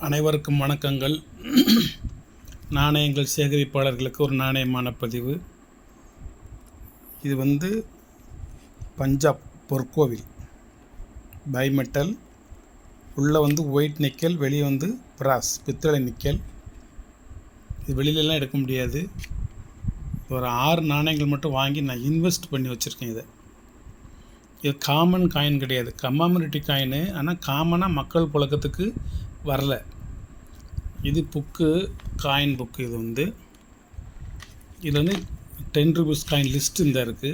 அனைவருக்கும் வணக்கங்கள். நாணயங்கள் சேகரிப்பாளர்களுக்கு ஒரு நாணயமான பதிவு. இது பஞ்சாப் பொற்கோவில் பைமெட்டல். உள்ளே ஒயிட் நிக்கல், வெளியே பிராஸ் பித்தளை நிக்கல். இது வெளியிலலாம் எடுக்க முடியாது. ஒரு 6 நாணயங்கள் மட்டும் வாங்கி நான் இன்வெஸ்ட் பண்ணி வச்சுருக்கேன். இது காமன் காயின் கிடையாது, கம்மாமினிட்டி காயின். ஆனால் காமனாக மக்கள் புழக்கத்துக்கு வரல. இது காயின் புக்கு. இதில் 10 ரூபீஸ் காயின் லிஸ்ட் இருக்குது.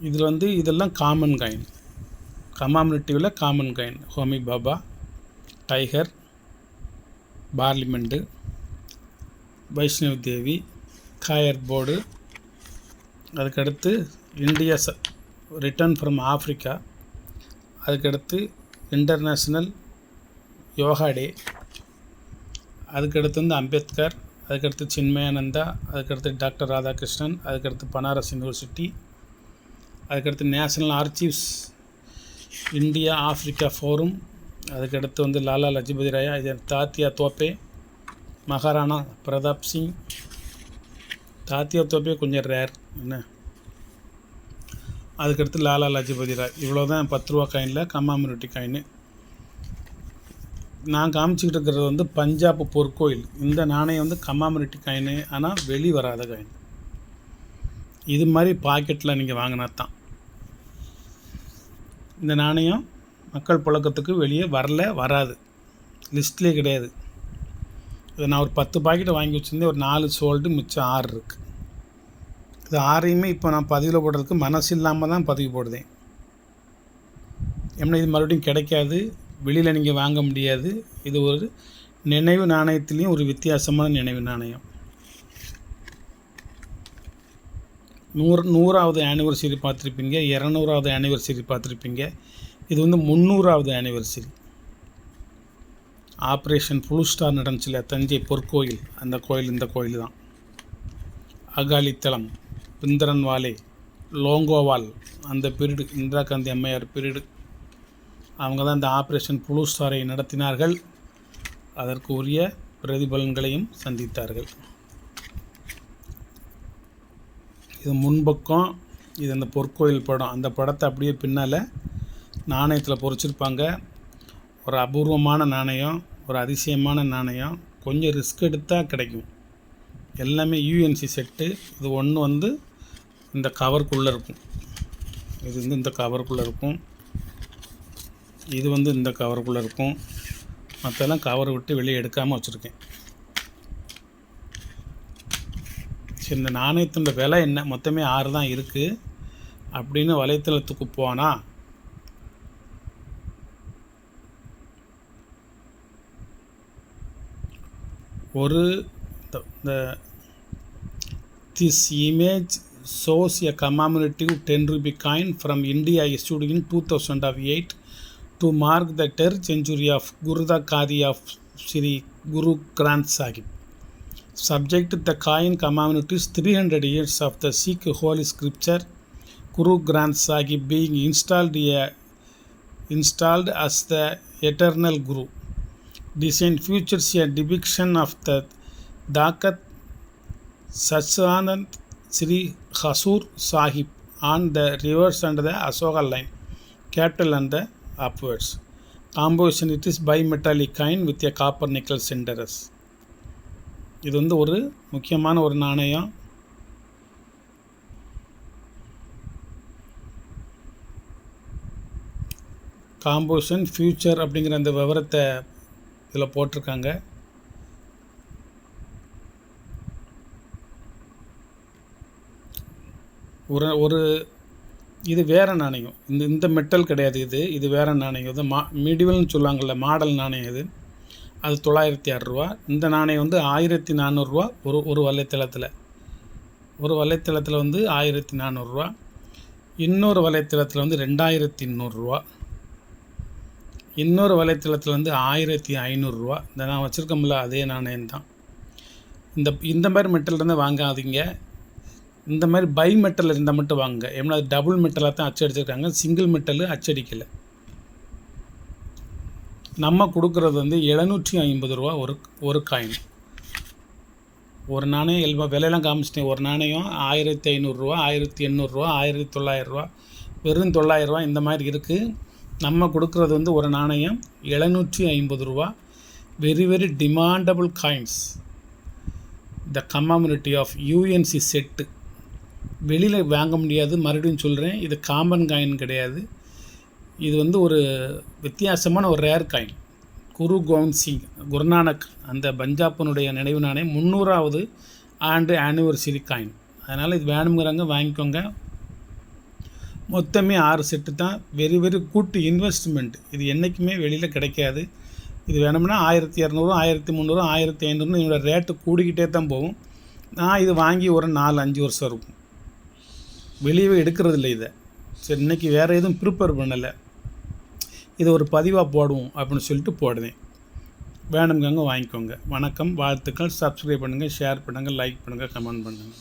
இதில் இதெல்லாம் காமன் காயின், கம்மாமினிட்டிவில் common coin. Homi Bhabha, tiger, parliament, Vaishno Devi, coir board. அதுக்கடுத்து இந்தியா ரிட்டர்ன் ஃப்ரம் ஆஃப்ரிக்கா. அதுக்கடுத்து இன்டர்நேஷ்னல் யோகா டே. அதுக்கடுத்து அம்பேத்கர். அதுக்கடுத்து சின்மயானந்தா. அதுக்கடுத்து டாக்டர் ராதாகிருஷ்ணன். அதுக்கடுத்து பனாரஸ் யூனிவர்சிட்டி. அதுக்கடுத்து national archives, India Africa forum. அதுக்கடுத்து லாலா லஜபதி ராயா. இது தாத்தியா தோப்பே, மகாராணா பிரதாப் சிங். தாத்தியா தோப்பே கொஞ்சம் ரேர் என்ன. அதுக்கடுத்து லாலா லஜபதி ராய். இவ்வளோ தான் 10 ரூபா காயினில் கம்மாமினிட்டி காயின். நான் காமிச்சிக்கிட்டு இருக்கிறது பஞ்சாப் பொற்கோயில். இந்த நாணயம் கம்மாமினிட்டி காயின், ஆனால் வெளி வராத காயின். இது மாதிரி பாக்கெட்டில் நீங்கள் வாங்கினா தான். இந்த நாணயம் மக்கள் புழக்கத்துக்கு வெளியே வராது, லிஸ்ட்லேயே கிடையாது. இதை நான் ஒரு 10 பாக்கெட்டை வாங்கி வச்சுருந்தேன். ஒரு 4 சோல்டு, மிச்சம் 6 இருக்குது. இது 6ஐயுமே இப்போ நான் பதிவில் போடுறதுக்கு மனசு இல்லாமல் தான் பதிவு போடுதேன். ஏன்னா இது மறுபடியும் கிடைக்காது, வெளியில் நீங்கள் வாங்க முடியாது. இது ஒரு நினைவு நாணயத்துலேயும் ஒரு வித்தியாசமான நினைவு நாணயம். 100வது ஆனிவர்சரி பார்த்துருப்பீங்க, 200வது ஆனிவர்சரி பார்த்துருப்பீங்க. இது 300வது ஆனிவர்சரி. ஆப்ரேஷன் ஃபுல் ஸ்டார் நடந்துச்சுல தஞ்சை பொற்கோயில், அந்த கோயில் இந்த கோயில் தான். அகாலித்தளம், பிந்தரன்வாலே, லோங்கோவால், அந்த பீரியடு இந்திரா காந்தி அம்மையார் பீரியடு. அவங்க தான் இந்த ஆப்ரேஷன் புளூ ஸ்டாரை நடத்தினார்கள். அதற்கு உரிய பிரதிபலன்களையும் சந்தித்தார்கள். இது முன்பக்கம். இது அந்த பொற்கோயில் படம். அந்த படத்தை அப்படியே பின்னால் நாணயத்தில் பொறிச்சிருப்பாங்க. ஒரு அபூர்வமான நாணயம், ஒரு அதிசயமான நாணயம். கொஞ்சம் ரிஸ்க் எடுத்தால் கிடைக்கும். எல்லாமே யூஎன்சி செட்டு. இது ஒன்று இந்த கவருக்குள்ளே இருக்கும். இது இந்த கவருக்குள்ளே இருக்கும். இது இந்த கவருக்குள்ளே இருக்கும். மற்றெல்லாம் கவரை விட்டு வெளியே எடுக்காமல் வச்சுருக்கேன். சரி, இந்த நாணயத்தின் விலை என்ன? மொத்தமே 6 தான் இருக்குது அப்படின்னு வலைத்தளத்துக்கு போனால் this image shows a commemorative 10 rupee coin from India issued in 2008 to mark the 3rd century of Gurda Kadi of Sri Guru Granth Sahib. Subject, the coin commemorates 300 years of the Sikh holy scripture Guru Granth Sahib being installed as the eternal Guru. Design features a depiction of the Dakat Sachanand Sri Hazur Sahib on the reverse and the Asoka line, capital and the upwards. Composition, it is bimetallic coin with a copper nickel centers. இது ஒரு முக்கியமான ஒரு நாணயம். Composition, future அப்படிங்கிற அந்த விவரத்தை இதில் போட்டிருக்காங்க. ஒரு இது வேறு நாணயம். இந்த மெட்டல் கிடையாது. இது வேறு நாணயம். இது மீடிவல்னு சொல்லுவாங்கள்ல, மாடல் நாணயம். அது 906 ரூபா. இந்த நாணயம் 1400 ரூபா. ஒரு வலைத்தளத்தில் 1400 ரூபா. இன்னொரு வலைத்தளத்தில் 2200 ரூபா. இன்னொரு வலைத்தளத்தில் 1500 ரூபா. இந்த நான் வச்சுருக்கோம்ல அதே நாணயம்தான். இந்த மாதிரி மெட்டல் இருந்தால் வாங்காதீங்க. இந்த மாதிரி பை மெட்டல் இருந்தால் மட்டும் வாங்க. ஏன்னா அது டபுள் மெட்டலாக தான் அச்சடிச்சிருக்காங்க, சிங்கிள் மெட்டல் அச்சடிக்கலை. நம்ம கொடுக்குறது வந்து 750 ரூபா ஒரு காயின். ஒரு நாணயம் விலையெல்லாம் காமிச்சிட்டேன். ஒரு நாணயம் 1500 ரூபா, 1800 ரூபா, 1900 ரூபா, வெறும் 900 ரூபா இந்த மாதிரி இருக்குது. நம்ம கொடுக்குறது வந்து ஒரு நாணயம் 750 ரூபா. Very very demandable coins. The commemorative of UNC set. வெளியில் வாங்க முடியாது. மறுபடியும் சொல்கிறேன், இது காமன் காயின் கிடையாது. இது வந்து ஒரு வித்தியாசமான ஒரு ரேர் காயின். குரு கோவிந்த் சிங், குருநானக் அந்த பஞ்சாப்பினுடைய நினைவு நாணயம் 300வது ஆண்டு ஆனிவர்சரி காயின். அதனால் இது வேணுங்கிறவங்க வாங்கிக்கோங்க. மொத்தமே 6 செட்டு தான். Very very good investment. இது என்றைக்குமே வெளியில் கிடைக்காது. இது வேணும்னா 1200, 1300, 1500 இதோட ரேட்டு கூடிக்கிட்டே தான் போகும். நான் இது வாங்கி ஒரு 4-5 வருஷம் இருக்கும். வெளியவே எடுக்கிறதில்ல இதை. சரி, இன்றைக்கி வேறு எதுவும் ப்ரிப்பேர் பண்ணலை, இதை ஒரு பதிவாக போடுவோம் அப்படின்னு சொல்லிட்டு போடுவேன். வேணுங்கங்க வாங்கிக்கோங்க. வணக்கம், வாழ்த்துக்கள். சப்ஸ்கிரைப் பண்ணுங்கள், ஷேர் பண்ணுங்கள், லைக் பண்ணுங்கள், கமெண்ட் பண்ணுங்கள்.